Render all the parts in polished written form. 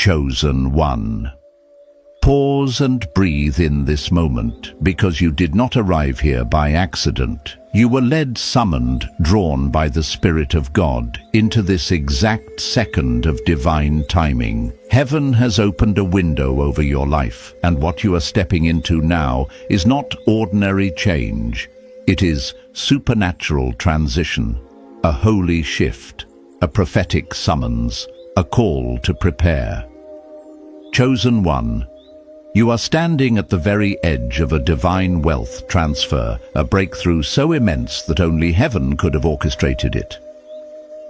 Chosen one. Pause and breathe in this moment, because you did not arrive here by accident. You were led, summoned, drawn by the Spirit of God into this exact second of divine timing. Heaven has opened a window over your life, and what you are stepping into now is not ordinary change. It is supernatural transition, a holy shift, a prophetic summons, a call to prepare. Chosen one. You are standing at the very edge of a divine wealth transfer, a breakthrough so immense that only heaven could have orchestrated it.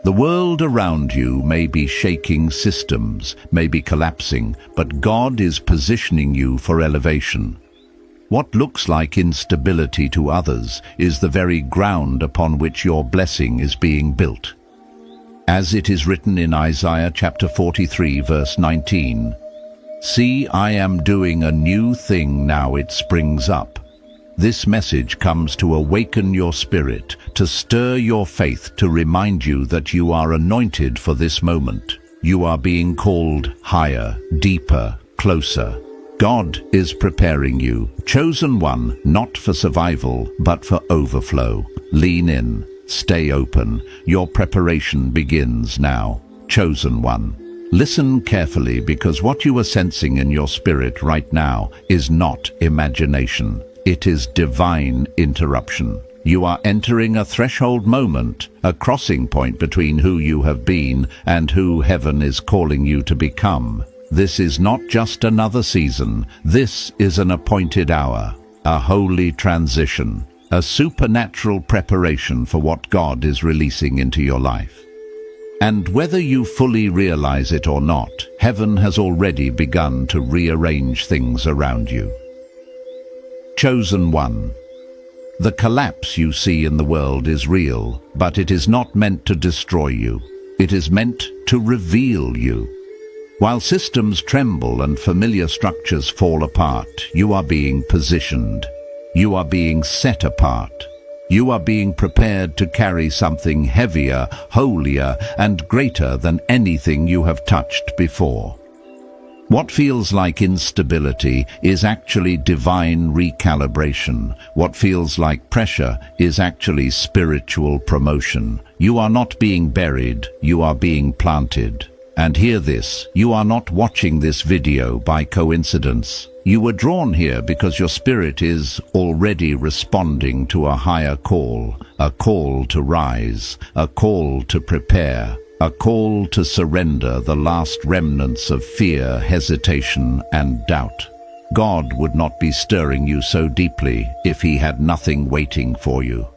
The world around you may be shaking, systems may be collapsing, but God is positioning you for elevation. What looks like instability to others is the very ground upon which your blessing is being built. As it is written in Isaiah chapter 43, verse 19, "See, I am doing a new thing, now it springs up." This message comes to awaken your spirit, to stir your faith, to remind you that you are anointed for this moment. You are being called higher, deeper, closer. God is preparing you, chosen one, not for survival, but for overflow. Lean in, stay open. Your preparation begins now. Chosen one. Listen carefully, because what you are sensing in your spirit right now is not imagination. It is divine interruption. You are entering a threshold moment, a crossing point between who you have been and who heaven is calling you to become. This is not just another season. This is an appointed hour, a holy transition, a supernatural preparation for what God is releasing into your life. And whether you fully realize it or not, heaven has already begun to rearrange things around you. Chosen one. The collapse you see in the world is real, but it is not meant to destroy you. It is meant to reveal you. While systems tremble and familiar structures fall apart, you are being positioned. You are being set apart. You are being prepared to carry something heavier, holier, and greater than anything you have touched before. What feels like instability is actually divine recalibration. What feels like pressure is actually spiritual promotion. You are not being buried, you are being planted. And hear this, you are not watching this video by coincidence. You were drawn here because your spirit is already responding to a higher call, a call to rise, a call to prepare, a call to surrender the last remnants of fear, hesitation, and doubt. God would not be stirring you so deeply if he had nothing waiting for you.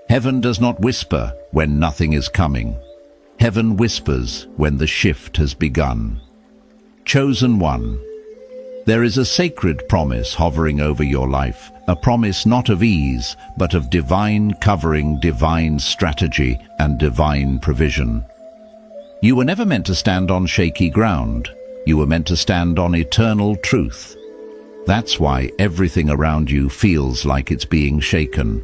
Heaven does not whisper when nothing is coming. Heaven whispers when the shift has begun. Chosen one. There is a sacred promise hovering over your life, a promise not of ease, but of divine covering, divine strategy, and divine provision. You were never meant to stand on shaky ground. You were meant to stand on eternal truth. That's why everything around you feels like it's being shaken.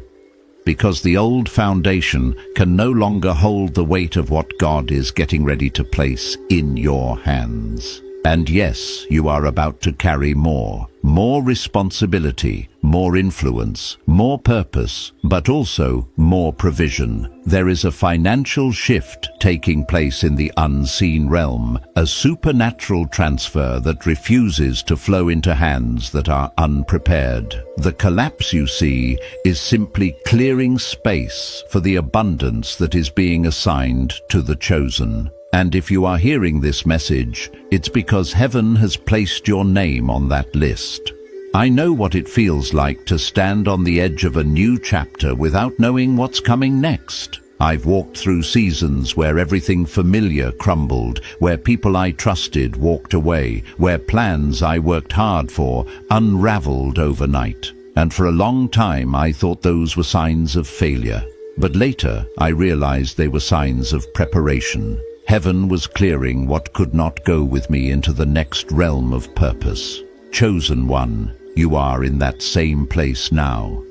Because the old foundation can no longer hold the weight of what God is getting ready to place in your hands. And yes, you are about to carry more responsibility, more influence, more purpose, but also more provision. There is a financial shift taking place in the unseen realm, a supernatural transfer that refuses to flow into hands that are unprepared. The collapse you see is simply clearing space for the abundance that is being assigned to the chosen. And if you are hearing this message, it's because heaven has placed your name on that list. I know what it feels like to stand on the edge of a new chapter without knowing what's coming next. I've walked through seasons where everything familiar crumbled, where people I trusted walked away, where plans I worked hard for unraveled overnight. And for a long time I thought those were signs of failure. But later I realized they were signs of preparation. Heaven was clearing what could not go with me into the next realm of purpose. Chosen one, you are in that same place now.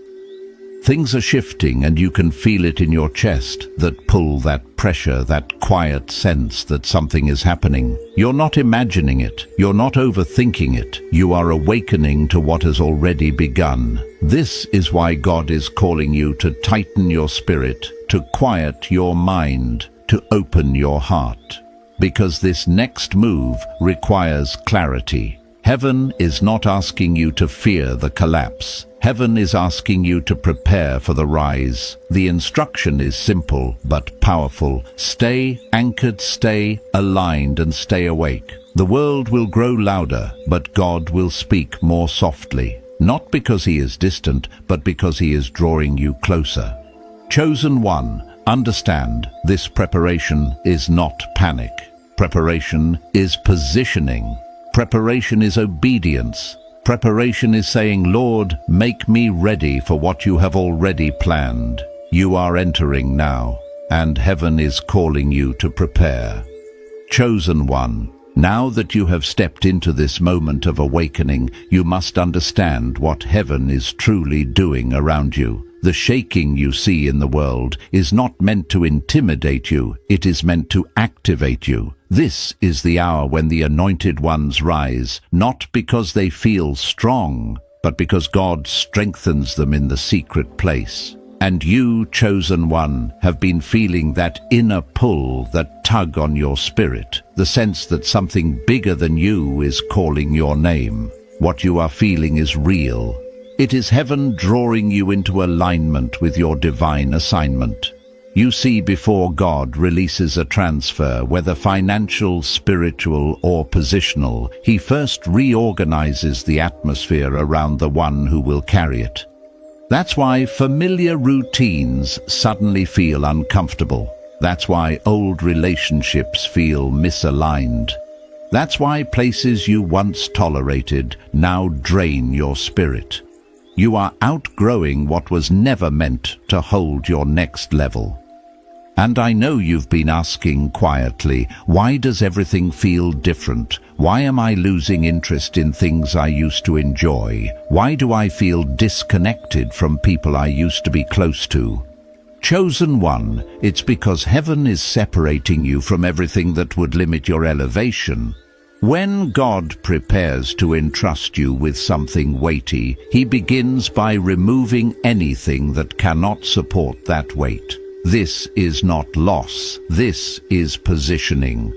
Things are shifting and you can feel it in your chest, that pull, that pressure, that quiet sense that something is happening. You're not imagining it. You're not overthinking it. You are awakening to what has already begun. This is why God is calling you to tighten your spirit, to quiet your mind, to open your heart. Because this next move requires clarity. Heaven is not asking you to fear the collapse. Heaven is asking you to prepare for the rise. The instruction is simple but powerful. Stay anchored, stay aligned, and stay awake. The world will grow louder, but God will speak more softly. Not because he is distant, but because he is drawing you closer. Chosen one, understand, this preparation is not panic. Preparation is positioning. Preparation is obedience. Preparation is saying, Lord, make me ready for what you have already planned. You are entering now, and heaven is calling you to prepare. Chosen one, now that you have stepped into this moment of awakening, you must understand what heaven is truly doing around you. The shaking you see in the world is not meant to intimidate you, it is meant to activate you. This is the hour when the anointed ones rise, not because they feel strong, but because God strengthens them in the secret place. And you, chosen one, have been feeling that inner pull, that tug on your spirit, the sense that something bigger than you is calling your name. What you are feeling is real. It is heaven drawing you into alignment with your divine assignment. You see, before God releases a transfer, whether financial, spiritual, or positional, he first reorganizes the atmosphere around the one who will carry it. That's why familiar routines suddenly feel uncomfortable. That's why old relationships feel misaligned. That's why places you once tolerated now drain your spirit. You are outgrowing what was never meant to hold your next level. And I know you've been asking quietly, why does everything feel different? Why am I losing interest in things I used to enjoy? Why do I feel disconnected from people I used to be close to? Chosen one, it's because heaven is separating you from everything that would limit your elevation. When God prepares to entrust you with something weighty, he begins by removing anything that cannot support that weight. This is not loss, this is positioning.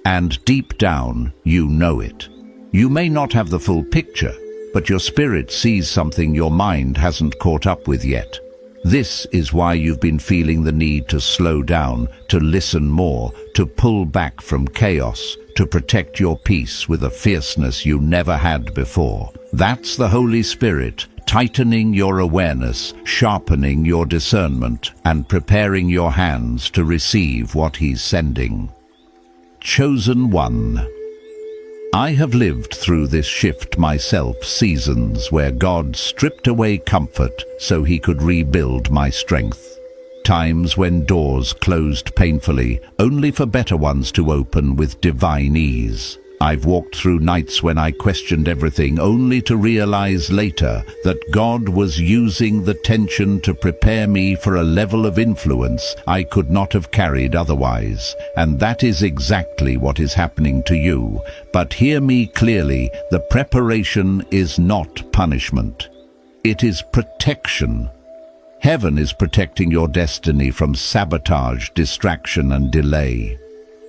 And deep down, you know it. You may not have the full picture, but your spirit sees something your mind hasn't caught up with yet. This is why you've been feeling the need to slow down, to listen more, to pull back from chaos, to protect your peace with a fierceness you never had before. That's the Holy Spirit, tightening your awareness, sharpening your discernment, and preparing your hands to receive what he's sending. Chosen one. I have lived through this shift myself, seasons where God stripped away comfort so he could rebuild my strength. Times when doors closed painfully, only for better ones to open with divine ease. I've walked through nights when I questioned everything, only to realize later that God was using the tension to prepare me for a level of influence I could not have carried otherwise. And that is exactly what is happening to you. But hear me clearly, the preparation is not punishment. It is protection. Heaven is protecting your destiny from sabotage, distraction, and delay.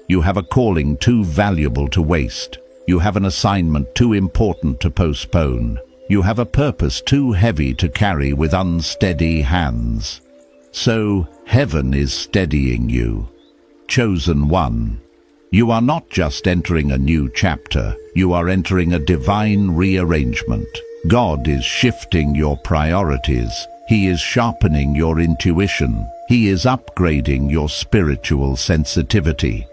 You have a calling too valuable to waste. You have an assignment too important to postpone. You have a purpose too heavy to carry with unsteady hands. So, heaven is steadying you. Chosen one. You are not just entering a new chapter, you are entering a divine rearrangement. God is shifting your priorities. He is sharpening your intuition. He is upgrading your spiritual sensitivity.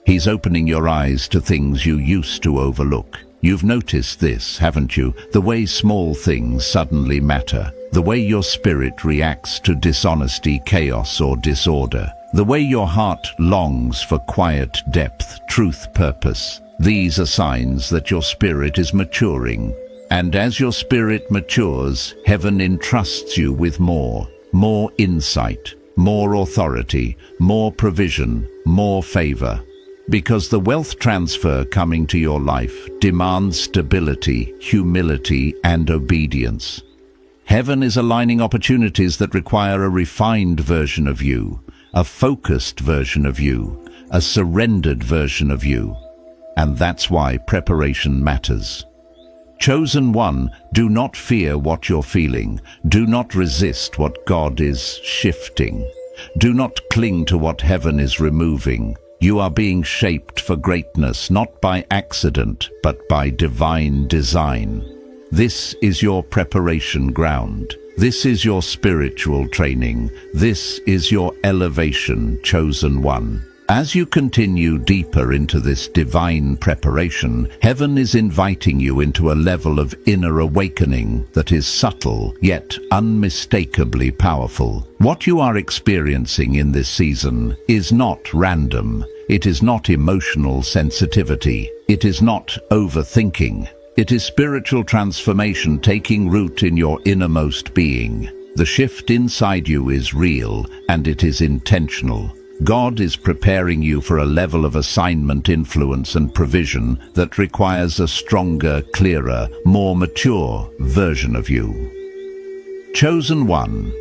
He's opening your eyes to things you used to overlook. You've noticed this, haven't you? The way small things suddenly matter. The way your spirit reacts to dishonesty, chaos, or disorder. The way your heart longs for quiet depth, truth, purpose. These are signs that your spirit is maturing. And as your spirit matures, heaven entrusts you with more insight, more authority, more provision, more favor. Because the wealth transfer coming to your life demands stability, humility, and obedience. Heaven is aligning opportunities that require a refined version of you, a focused version of you, a surrendered version of you. And that's why preparation matters. Chosen one, do not fear what you're feeling. Do not resist what God is shifting. Do not cling to what heaven is removing. You are being shaped for greatness, not by accident, but by divine design. This is your preparation ground. This is your spiritual training. This is your elevation, chosen one. As you continue deeper into this divine preparation, heaven is inviting you into a level of inner awakening that is subtle, yet unmistakably powerful. What you are experiencing in this season is not random. It is not emotional sensitivity. It is not overthinking. It is spiritual transformation taking root in your innermost being. The shift inside you is real, and it is intentional. God is preparing you for a level of assignment, influence, and provision that requires a stronger, clearer, more mature version of you. Chosen one,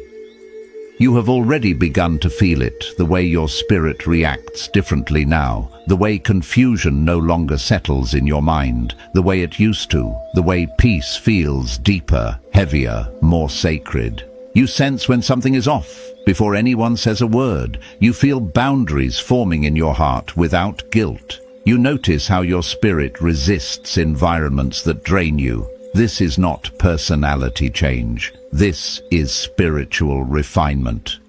you have already begun to feel it, the way your spirit reacts differently now, the way confusion no longer settles in your mind, the way it used to, the way peace feels deeper, heavier, more sacred. You sense when something is off. Before anyone says a word, you feel boundaries forming in your heart without guilt. You notice how your spirit resists environments that drain you. This is not personality change. This is spiritual refinement.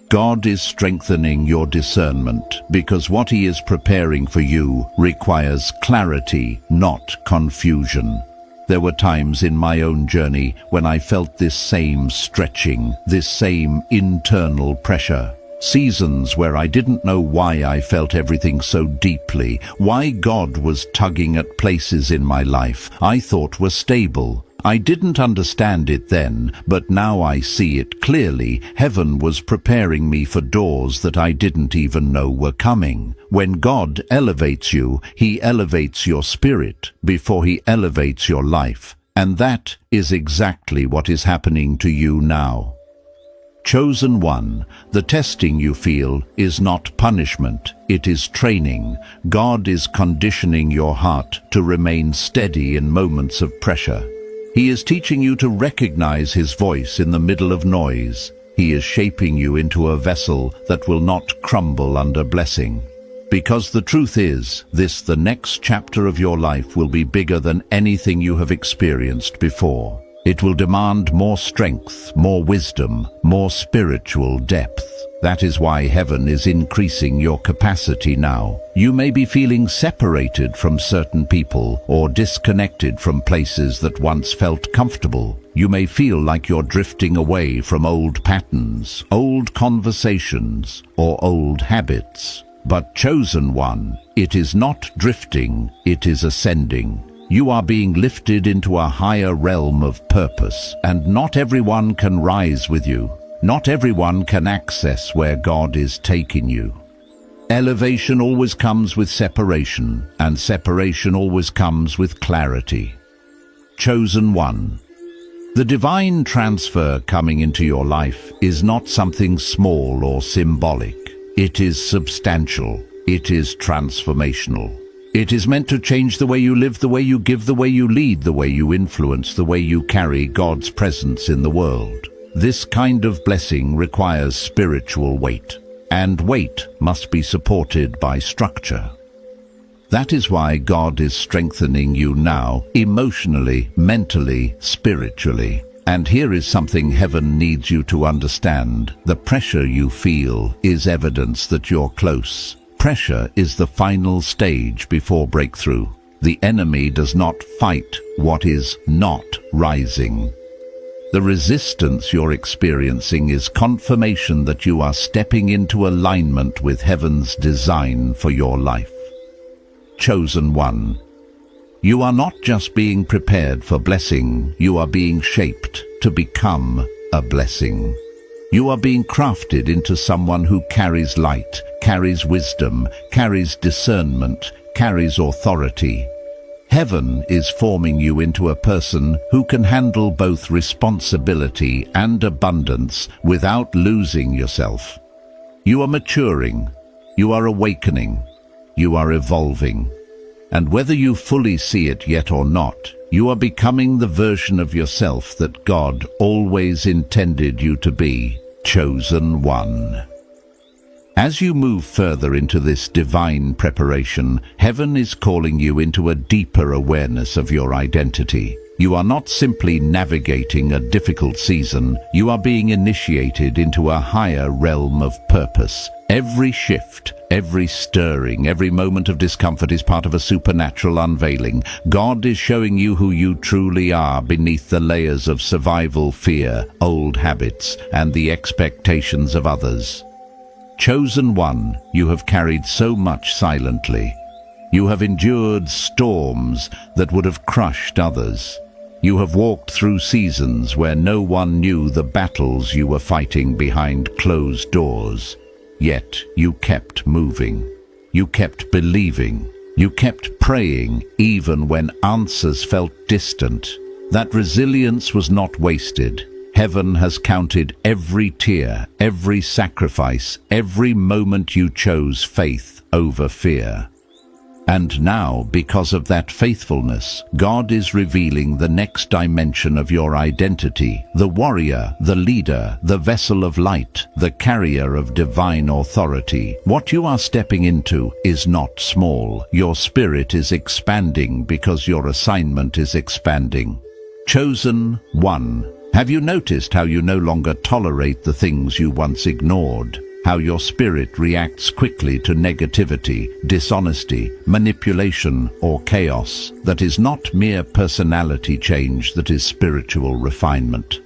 God is strengthening your discernment because what He is preparing for you requires clarity, not confusion. There were times in my own journey when I felt this same stretching, this same internal pressure. Seasons where I didn't know why I felt everything so deeply, why God was tugging at places in my life I thought were stable. I didn't understand it then, but now I see it clearly. Heaven was preparing me for doors that I didn't even know were coming. When God elevates you, He elevates your spirit before He elevates your life. And that is exactly what is happening to you now. Chosen one, the testing you feel is not punishment, it is training. God is conditioning your heart to remain steady in moments of pressure. He is teaching you to recognize His voice in the middle of noise. He is shaping you into a vessel that will not crumble under blessing. Because the truth is, the next chapter of your life will be bigger than anything you have experienced before. It will demand more strength, more wisdom, more spiritual depth. That is why heaven is increasing your capacity now. You may be feeling separated from certain people or disconnected from places that once felt comfortable. You may feel like you're drifting away from old patterns, old conversations, or old habits. But chosen one, it is not drifting, it is ascending. You are being lifted into a higher realm of purpose, and not everyone can rise with you. Not everyone can access where God is taking you. Elevation always comes with separation, and separation always comes with clarity. Chosen one, the divine transfer coming into your life is not something small or symbolic. It is substantial. It is transformational. It is meant to change the way you live, the way you give, the way you lead, the way you influence, the way you carry God's presence in the world. This kind of blessing requires spiritual weight, and weight must be supported by structure. That is why God is strengthening you now, emotionally, mentally, spiritually. And here is something heaven needs you to understand. The pressure you feel is evidence that you're close. Pressure is the final stage before breakthrough. The enemy does not fight what is not rising. The resistance you're experiencing is confirmation that you are stepping into alignment with heaven's design for your life. Chosen one, You are not just being prepared for blessing, you are being shaped to become a blessing. You are being crafted into someone who carries light, carries wisdom, carries discernment, carries authority. Heaven is forming you into a person who can handle both responsibility and abundance without losing yourself. You are maturing, you are awakening, you are evolving. And whether you fully see it yet or not, you are becoming the version of yourself that God always intended you to be, chosen one. As you move further into this divine preparation, heaven is calling you into a deeper awareness of your identity. You are not simply navigating a difficult season, you are being initiated into a higher realm of purpose. Every shift, every stirring, every moment of discomfort is part of a supernatural unveiling. God is showing you who you truly are beneath the layers of survival fear, old habits, and the expectations of others. Chosen one, you have carried so much silently. You have endured storms that would have crushed others. You have walked through seasons where no one knew the battles you were fighting behind closed doors. Yet you kept moving. You kept believing. You kept praying even when answers felt distant. That resilience was not wasted. Heaven has counted every tear, every sacrifice, every moment you chose faith over fear. And now, because of that faithfulness, God is revealing the next dimension of your identity, the warrior, the leader, the vessel of light, the carrier of divine authority. What you are stepping into is not small. Your spirit is expanding because your assignment is expanding. Chosen one. Have you noticed how you no longer tolerate the things you once ignored? How your spirit reacts quickly to negativity, dishonesty, manipulation, or chaos? That is not mere personality change, that is spiritual refinement.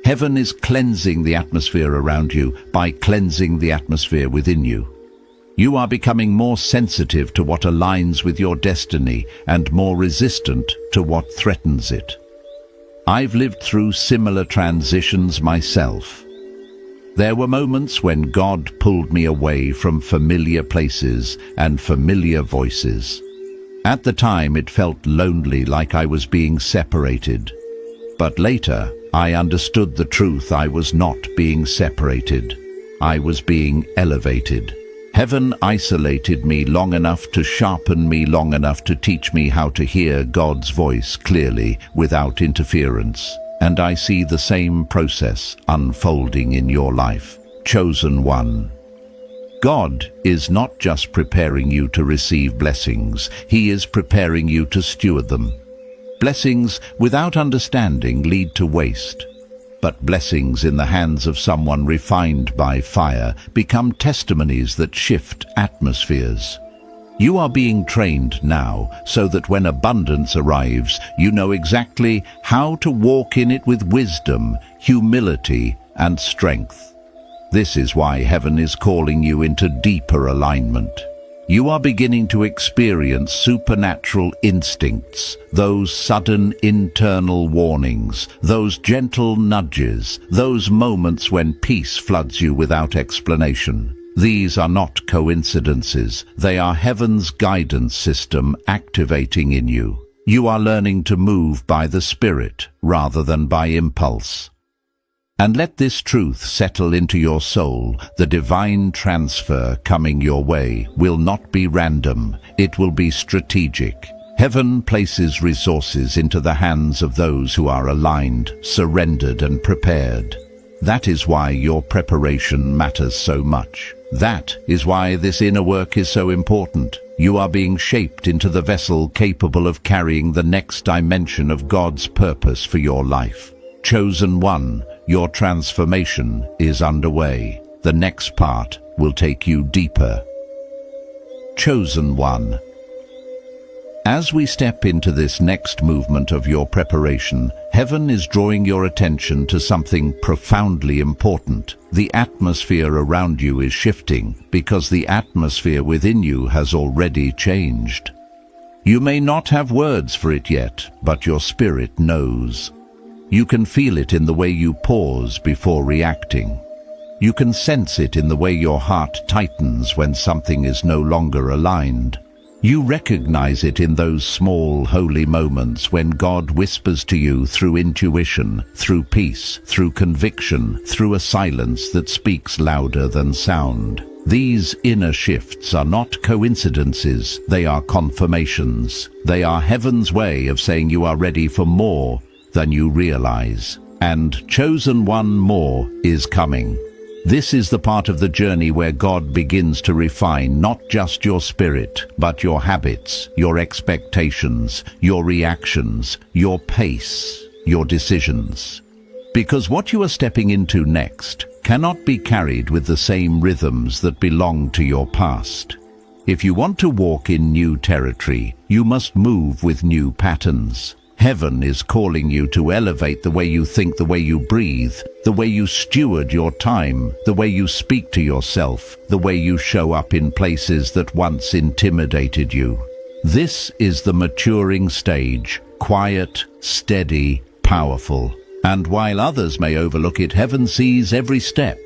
Heaven is cleansing the atmosphere around you by cleansing the atmosphere within you. You are becoming more sensitive to what aligns with your destiny and more resistant to what threatens it. I've lived through similar transitions myself. There were moments when God pulled me away from familiar places and familiar voices. At the time it felt lonely, like I was being separated. But later I understood the truth. I was not being separated. I was being elevated. Heaven isolated me long enough to sharpen me, long enough to teach me how to hear God's voice clearly without interference. And I see the same process unfolding in your life. Chosen one. God is not just preparing you to receive blessings, He is preparing you to steward them. Blessings without understanding lead to waste. But blessings in the hands of someone refined by fire become testimonies that shift atmospheres. You are being trained now so that when abundance arrives, you know exactly how to walk in it with wisdom, humility, and strength. This is why heaven is calling you into deeper alignment. You are beginning to experience supernatural instincts, those sudden internal warnings, those gentle nudges, those moments when peace floods you without explanation. These are not coincidences. They are heaven's guidance system activating in you. You are learning to move by the Spirit rather than by impulse. And let this truth settle into your soul. The divine transfer coming your way will not be random. It will be strategic. Heaven places resources into the hands of those who are aligned, surrendered, and prepared. That is why your preparation matters so much. That is why this inner work is so important. You are being shaped into the vessel capable of carrying the next dimension of God's purpose for your life. Chosen one, your transformation is underway. The next part will take you deeper. Chosen one. As we step into this next movement of your preparation, heaven is drawing your attention to something profoundly important. The atmosphere around you is shifting because the atmosphere within you has already changed. You may not have words for it yet, but your spirit knows. You can feel it in the way you pause before reacting. You can sense it in the way your heart tightens when something is no longer aligned. You recognize it in those small, holy moments when God whispers to you through intuition, through peace, through conviction, through a silence that speaks louder than sound. These inner shifts are not coincidences, they are confirmations. They are heaven's way of saying you are ready for more than you realize. And chosen one, more is coming. This is the part of the journey where God begins to refine not just your spirit, but your habits, your expectations, your reactions, your pace, your decisions. Because what you are stepping into next cannot be carried with the same rhythms that belong to your past. If you want to walk in new territory, you must move with new patterns. Heaven is calling you to elevate the way you think, the way you breathe, the way you steward your time, the way you speak to yourself, the way you show up in places that once intimidated you. This is the maturing stage, quiet, steady, powerful. And while others may overlook it, heaven sees every step.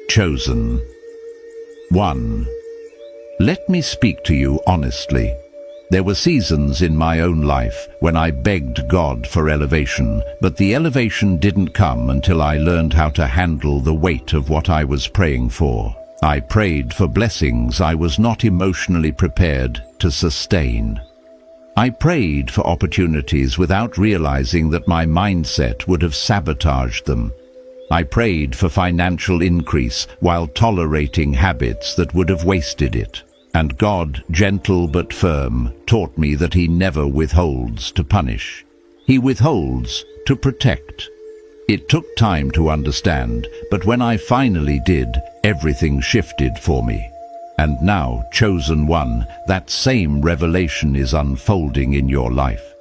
Chosen. 1. Let me speak to you honestly. There were seasons in my own life when I begged God for elevation, but the elevation didn't come until I learned how to handle the weight of what I was praying for. I prayed for blessings I was not emotionally prepared to sustain. I prayed for opportunities without realizing that my mindset would have sabotaged them. I prayed for financial increase while tolerating habits that would have wasted it. And God, gentle but firm, taught me that He never withholds to punish. He withholds to protect. It took time to understand, but when I finally did, everything shifted for me. And now, chosen one, that same revelation is unfolding in your life.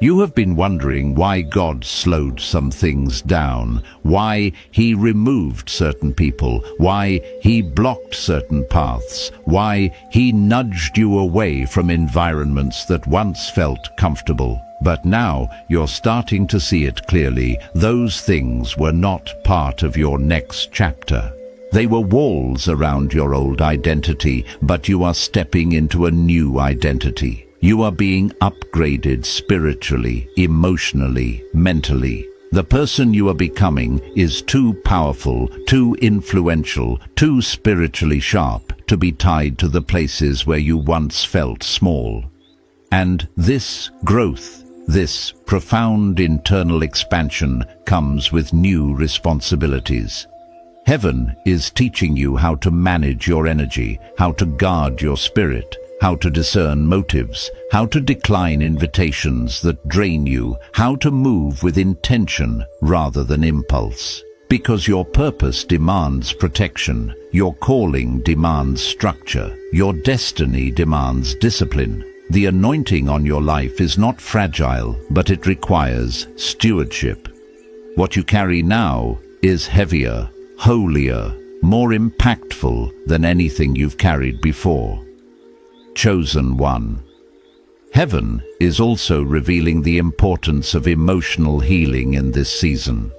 You have been wondering why God slowed some things down, why He removed certain people, why He blocked certain paths, why He nudged you away from environments that once felt comfortable. But now you're starting to see it clearly. Those things were not part of your next chapter. They were walls around your old identity, but you are stepping into a new identity. You are being upgraded spiritually, emotionally, mentally. The person you are becoming is too powerful, too influential, too spiritually sharp to be tied to the places where you once felt small. And this growth, this profound internal expansion comes with new responsibilities. Heaven is teaching you how to manage your energy, how to guard your spirit, how to discern motives, how to decline invitations that drain you, how to move with intention rather than impulse. Because your purpose demands protection, your calling demands structure, your destiny demands discipline. The anointing on your life is not fragile, but it requires stewardship. What you carry now is heavier, holier, more impactful than anything you've carried before. Chosen one. Heaven is also revealing the importance of emotional healing in this season.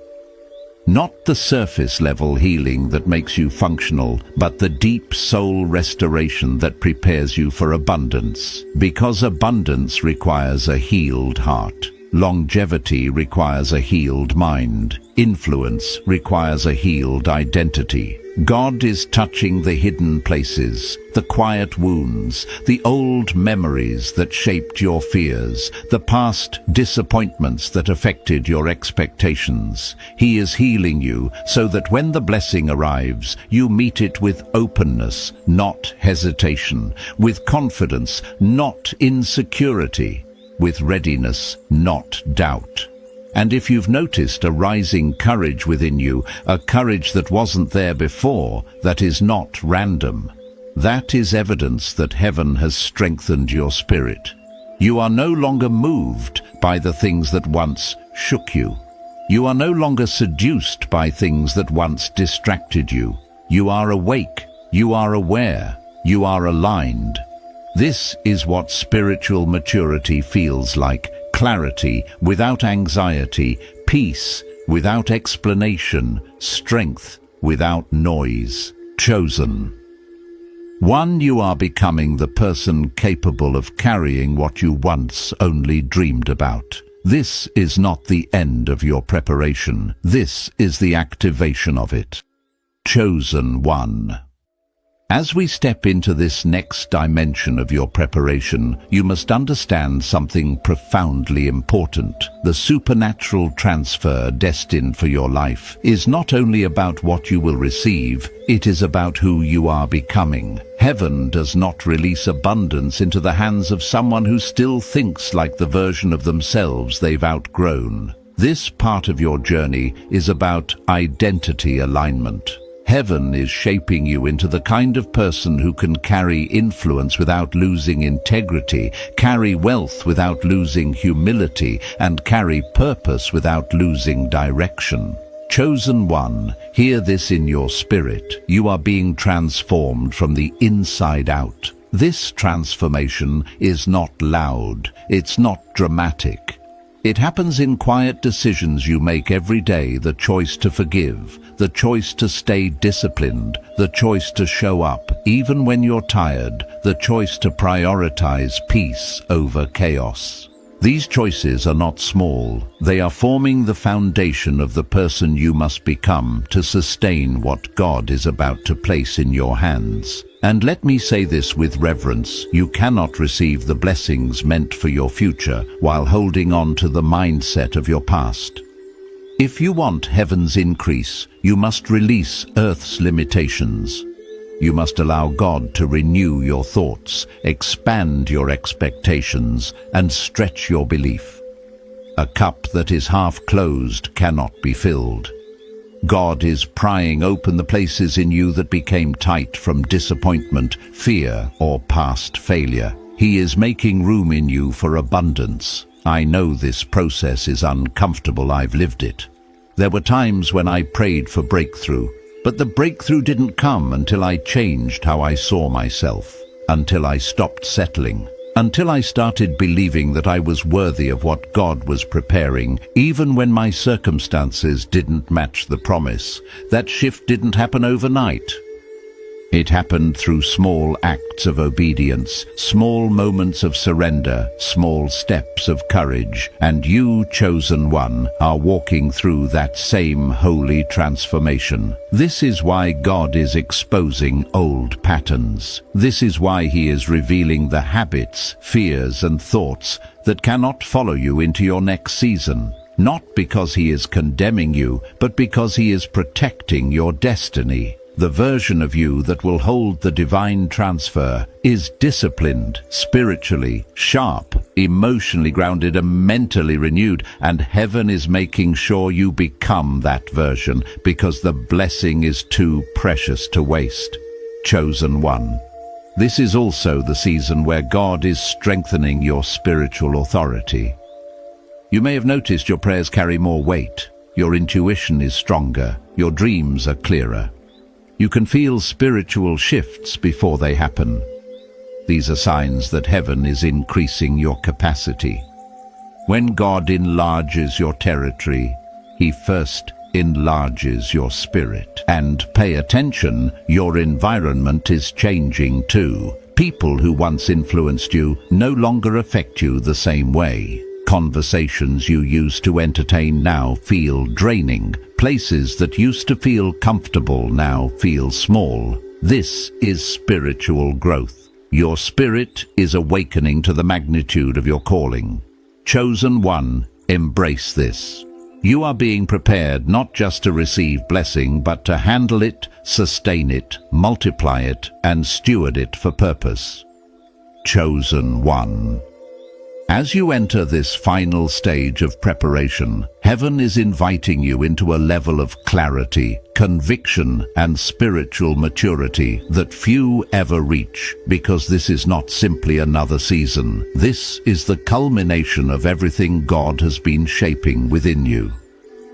Not the surface-level healing that makes you functional, but the deep soul restoration that prepares you for abundance. Because abundance requires a healed heart. Longevity requires a healed mind. Influence requires a healed identity. God is touching the hidden places, the quiet wounds, the old memories that shaped your fears, the past disappointments that affected your expectations. He is healing you so that when the blessing arrives, you meet it with openness, not hesitation, with confidence, not insecurity, with readiness, not doubt. And if you've noticed a rising courage within you, a courage that wasn't there before, that is not random, that is evidence that heaven has strengthened your spirit. You are no longer moved by the things that once shook you. You are no longer seduced by things that once distracted you. You are awake, you are aware, you are aligned. This is what spiritual maturity feels like: clarity without anxiety, peace without explanation, strength without noise. Chosen one, you are becoming the person capable of carrying what you once only dreamed about. This is not the end of your preparation. This is the activation of it. Chosen one. As we step into this next dimension of your preparation, you must understand something profoundly important. The supernatural transfer destined for your life is not only about what you will receive, it is about who you are becoming. Heaven does not release abundance into the hands of someone who still thinks like the version of themselves they've outgrown. This part of your journey is about identity alignment. Heaven is shaping you into the kind of person who can carry influence without losing integrity, carry wealth without losing humility, and carry purpose without losing direction. Chosen one, hear this in your spirit. You are being transformed from the inside out. This transformation is not loud. It's not dramatic. It happens in quiet decisions you make every day: the choice to forgive, the choice to stay disciplined, the choice to show up even when you're tired, the choice to prioritize peace over chaos. These choices are not small. They are forming the foundation of the person you must become to sustain what God is about to place in your hands. And let me say this with reverence: you cannot receive the blessings meant for your future while holding on to the mindset of your past. If you want heaven's increase, you must release earth's limitations. You must allow God to renew your thoughts, expand your expectations, and stretch your belief. A cup that is half closed cannot be filled. God is prying open the places in you that became tight from disappointment, fear, or past failure. He is making room in you for abundance. I know this process is uncomfortable. I've lived it. There were times when I prayed for breakthrough, but the breakthrough didn't come until I changed how I saw myself, until I stopped settling, until I started believing that I was worthy of what God was preparing, even when my circumstances didn't match the promise. That shift didn't happen overnight. It happened through small acts of obedience, small moments of surrender, small steps of courage, and you, chosen one, are walking through that same holy transformation. This is why God is exposing old patterns. This is why He is revealing the habits, fears, and thoughts that cannot follow you into your next season. Not because He is condemning you, but because He is protecting your destiny. The version of you that will hold the divine transfer is disciplined, spiritually sharp, emotionally grounded, and mentally renewed, and heaven is making sure you become that version because the blessing is too precious to waste. Chosen one. This is also the season where God is strengthening your spiritual authority. You may have noticed your prayers carry more weight, your intuition is stronger, your dreams are clearer. You can feel spiritual shifts before they happen. These are signs that heaven is increasing your capacity. When God enlarges your territory, He first enlarges your spirit. And pay attention, your environment is changing too. People who once influenced you no longer affect you the same way. Conversations you used to entertain now feel draining. Places that used to feel comfortable now feel small. This is spiritual growth. Your spirit is awakening to the magnitude of your calling. Chosen one, embrace this. You are being prepared not just to receive blessing, but to handle it, sustain it, multiply it, and steward it for purpose. Chosen one. As you enter this final stage of preparation, heaven is inviting you into a level of clarity, conviction, and spiritual maturity that few ever reach, because this is not simply another season. This is the culmination of everything God has been shaping within you.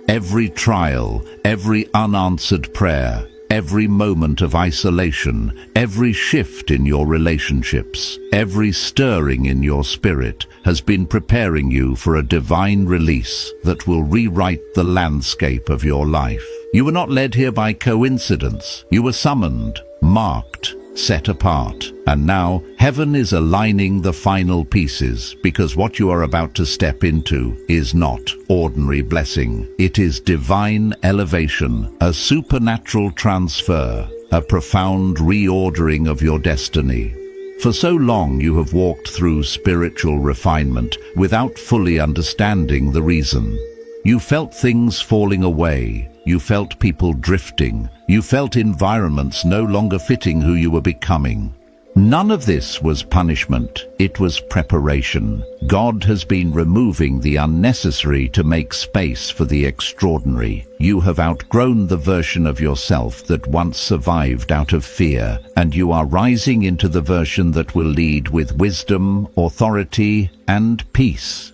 Every trial, every unanswered prayer, Every moment of isolation, every shift in your relationships, every stirring in your spirit has been preparing you for a divine release that will rewrite the landscape of your life. You were not led here by coincidence. You were summoned, marked, set apart. And now heaven is aligning the final pieces, because what you are about to step into is not ordinary blessing. It is divine elevation, a supernatural transfer, a profound reordering of your destiny. For so long you have walked through spiritual refinement without fully understanding the reason. You felt things falling away. You felt people drifting. You felt environments no longer fitting who you were becoming. None of this was punishment. It was preparation. God has been removing the unnecessary to make space for the extraordinary. You have outgrown the version of yourself that once survived out of fear, and you are rising into the version that will lead with wisdom, authority, and peace.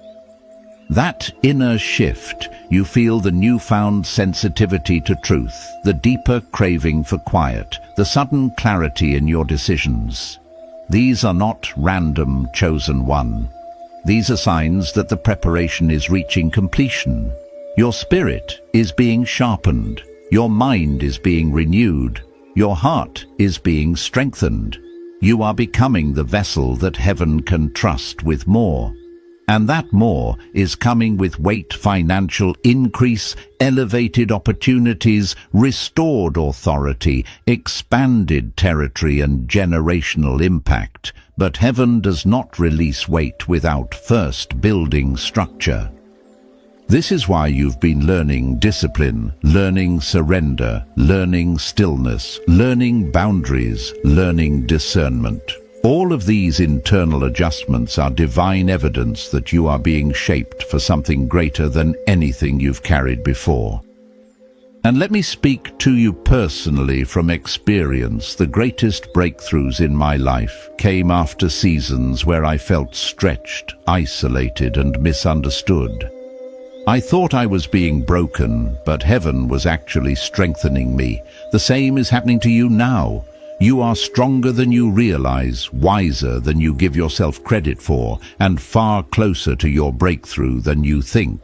That inner shift, you feel the newfound sensitivity to truth, the deeper craving for quiet, the sudden clarity in your decisions. These are not random chosen one. These are signs that the preparation is reaching completion. Your spirit is being sharpened. Your mind is being renewed. Your heart is being strengthened. You are becoming the vessel that heaven can trust with more. And that more is coming with weight, financial increase, elevated opportunities, restored authority, expanded territory and generational impact. But heaven does not release weight without first building structure. This is why you've been learning discipline, learning surrender, learning stillness, learning boundaries, learning discernment. All of these internal adjustments are divine evidence that you are being shaped for something greater than anything you've carried before. And let me speak to you personally from experience. The greatest breakthroughs in my life came after seasons where I felt stretched, isolated, and misunderstood. I thought I was being broken, but heaven was actually strengthening me. The same is happening to you now. You are stronger than you realize, wiser than you give yourself credit for, and far closer to your breakthrough than you think.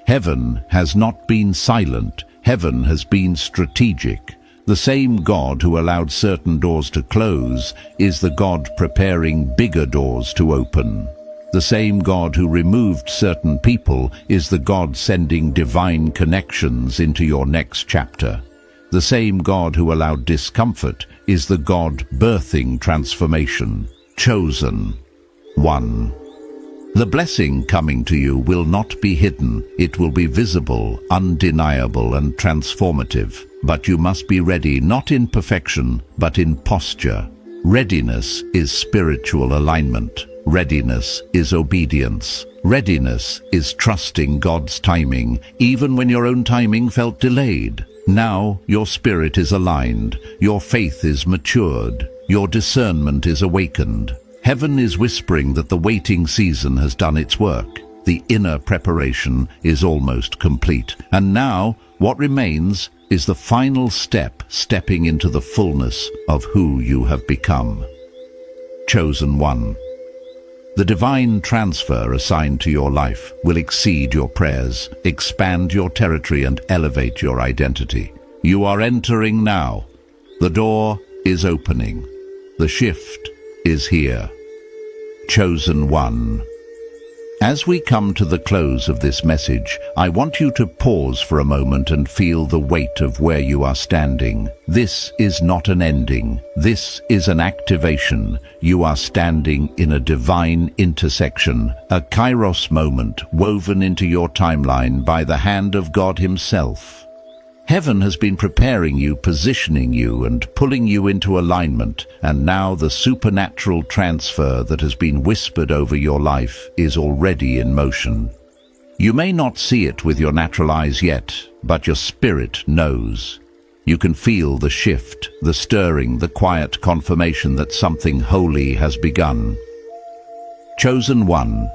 Heaven has not been silent. Heaven has been strategic. The same God who allowed certain doors to close is the God preparing bigger doors to open. The same God who removed certain people is the God sending divine connections into your next chapter. The same God who allowed discomfort is the God birthing transformation. Chosen one. The blessing coming to you will not be hidden. It will be visible, undeniable, and transformative. But you must be ready, not in perfection, but in posture. Readiness is spiritual alignment. Readiness is obedience. Readiness is trusting God's timing, even when your own timing felt delayed. Now your spirit is aligned, your faith is matured, your discernment is awakened. Heaven is whispering that the waiting season has done its work. The inner preparation is almost complete. And now what remains is the final step, stepping into the fullness of who you have become. Chosen one. The divine transfer assigned to your life will exceed your prayers, expand your territory, and elevate your identity. You are entering now. The door is opening. The shift is here. Chosen one. As we come to the close of this message, I want you to pause for a moment and feel the weight of where you are standing. This is not an ending. This is an activation. You are standing in a divine intersection, a kairos moment woven into your timeline by the hand of God Himself. Heaven has been preparing you, positioning you, and pulling you into alignment, and now the supernatural transfer that has been whispered over your life is already in motion. You may not see it with your natural eyes yet, but your spirit knows. You can feel the shift, the stirring, the quiet confirmation that something holy has begun. Chosen one,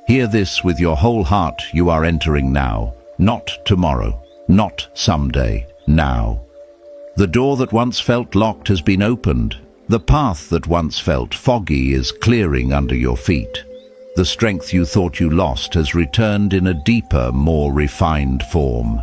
hear this with your whole heart. You are entering now, not tomorrow. Not someday, now. The door that once felt locked has been opened. The path that once felt foggy is clearing under your feet. The strength you thought you lost has returned in a deeper, more refined form.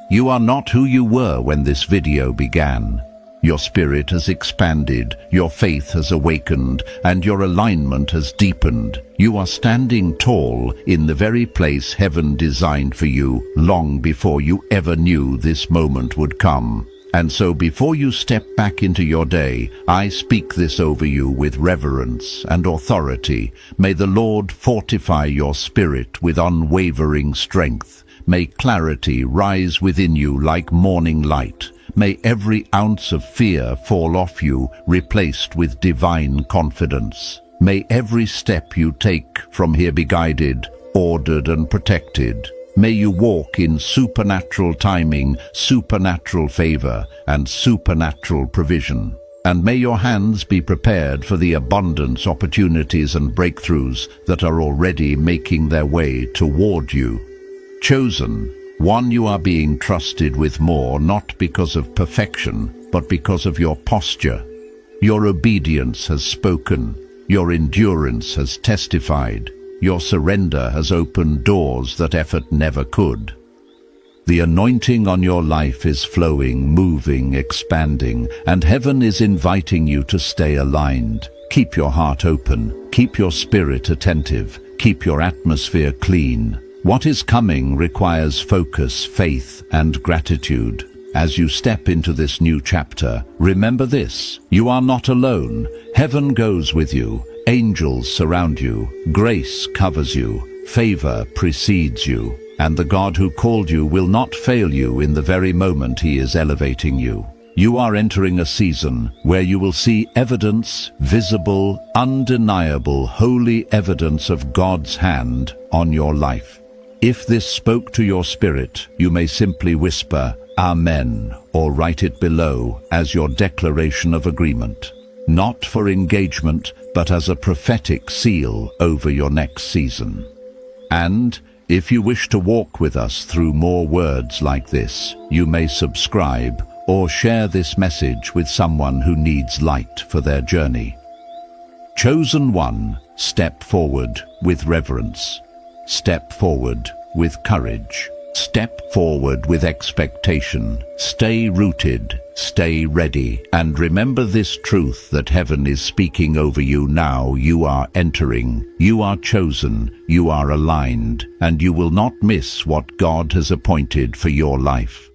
You are not who you were when this video began. Your spirit has expanded, your faith has awakened, and your alignment has deepened. You are standing tall in the very place heaven designed for you long before you ever knew this moment would come. And so before you step back into your day, I speak this over you with reverence and authority. May the Lord fortify your spirit with unwavering strength. May clarity rise within you like morning light. May every ounce of fear fall off you, replaced with divine confidence. May every step you take from here be guided, ordered and protected. May you walk in supernatural timing, supernatural favor, and supernatural provision. And may your hands be prepared for the abundance, opportunities, and breakthroughs that are already making their way toward you. Chosen, one, you are being trusted with more, not because of perfection, but because of your posture. Your obedience has spoken. Your endurance has testified. Your surrender has opened doors that effort never could. The anointing on your life is flowing, moving, expanding, and heaven is inviting you to stay aligned. Keep your heart open, keep your spirit attentive, keep your atmosphere clean. What is coming requires focus, faith, and gratitude. As you step into this new chapter, remember this: you are not alone. Heaven goes with you. Angels surround you, grace covers you, favor precedes you, and the God who called you will not fail you in the very moment He is elevating you. You are entering a season where you will see evidence, visible, undeniable, holy evidence of God's hand on your life. If this spoke to your spirit, you may simply whisper, Amen, or write it below as your declaration of agreement. Not for engagement, but as a prophetic seal over your next season. And if you wish to walk with us through more words like this, you may subscribe or share this message with someone who needs light for their journey. Chosen one, step forward with reverence. Step forward with courage. Step forward with expectation. Stay rooted, stay ready, and remember this truth that heaven is speaking over you now. You are entering, you are chosen, you are aligned, and you will not miss what God has appointed for your life.